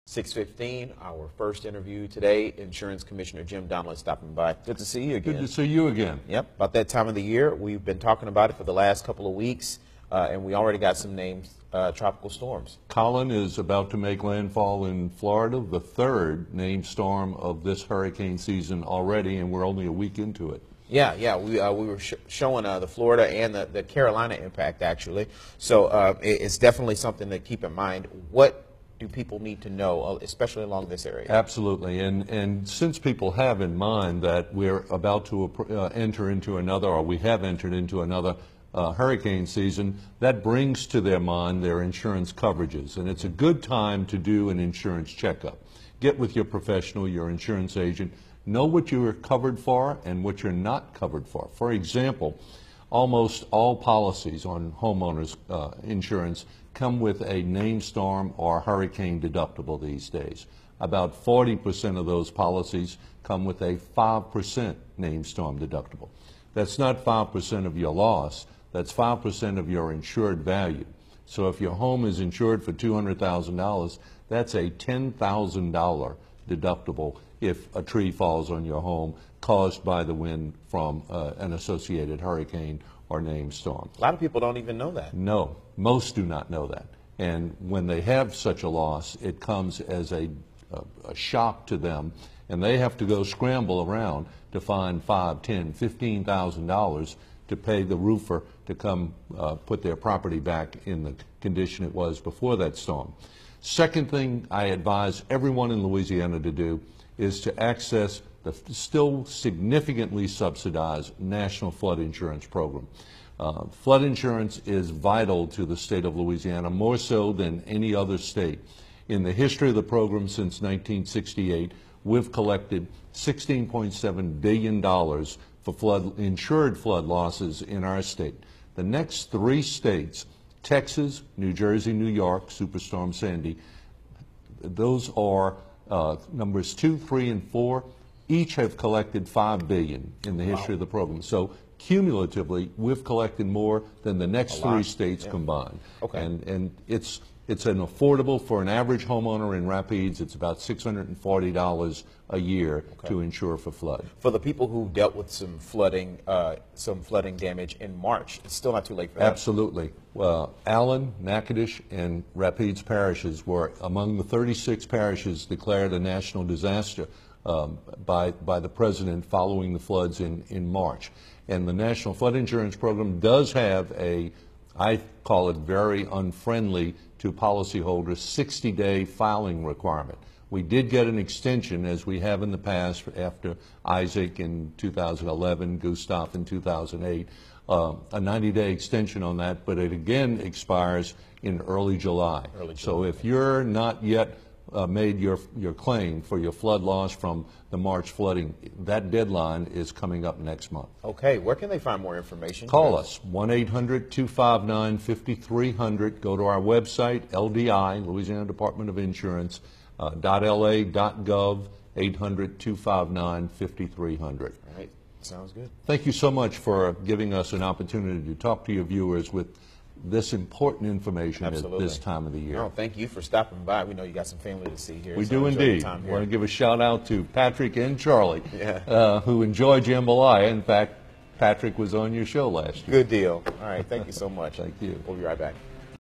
6:15, our first interview today. Insurance Commissioner Jim Donelon stopping by. Good to see you again. Good to see you again. Yep, about that time of the year. We've been talking about it for the last couple of weeks, and we already got some names, tropical storms. Colin is about to make landfall in Florida, the third named storm of this hurricane season already, and we're only a week into it. Yeah, we were showing the Florida and the Carolina impact, actually. So it's definitely something to keep in mind. What do people need to know, especially along this area? Absolutely, and since people have in mind that we're about to enter into another, or we have entered into another hurricane season, that brings to their mind their insurance coverages, and it's a good time to do an insurance checkup. Get with your professional, your insurance agent, know what you are covered for and what you're not covered for. For example, almost all policies on homeowners insurance come with a named storm or hurricane deductible these days. About 40% of those policies come with a 5% named storm deductible. That's not 5% of your loss, that's 5% of your insured value. So if your home is insured for $200,000, that's a $10,000 deductible if a tree falls on your home caused by the wind from an associated hurricane or named storm. A lot of people don't even know that. No, most do not know that. And when they have such a loss, it comes as a shock to them, and they have to go scramble around to find $5,000, $10,000, $15,000 to pay the roofer to come put their property back in the condition it was before that storm. Second thing I advise everyone in Louisiana to do is to access the still significantly subsidized National Flood Insurance Program. Flood insurance is vital to the state of Louisiana, more so than any other state. In the history of the program since 1968, we've collected $16.7 billion for insured flood losses in our state. The next three states, Texas, New Jersey, New York, Superstorm Sandy, those are numbers 2, 3, and 4. Each have collected $5 billion in the history of the program. So cumulatively, we've collected more than the next three states combined. Okay. And it's an affordable for an average homeowner in Rapides. It's about $640 a year to insure for flood. For the people who dealt with some flooding damage in March, it's still not too late for that. Absolutely. Allen, Natchitoches, and Rapides parishes were among the 36 parishes declared a national disaster by the president following the floods in March. And the National Flood Insurance Program does have I call it very unfriendly to policyholders, 60-day filing requirement. We did get an extension, as we have in the past, after Isaac in 2011, Gustav in 2008, a 90-day extension on that, but it again expires in early July. So if you're not yet made your claim for your flood loss from the March flooding, that deadline is coming up next month. Okay, where can they find more information? Call us, 1-800-259-5300. Go to our website, LDI, Louisiana Department of Insurance, .la.gov, 800-259-5300. All right, sounds good. Thank you so much for giving us an opportunity to talk to your viewers with this important information at this time of the year. No, thank you for stopping by. We know you got some family to see here. We do indeed. I want to give a shout out to Patrick and Charlie, who enjoy jambalaya. In fact, Patrick was on your show last year. Good deal. All right, thank you so much. Thank you. We'll be right back.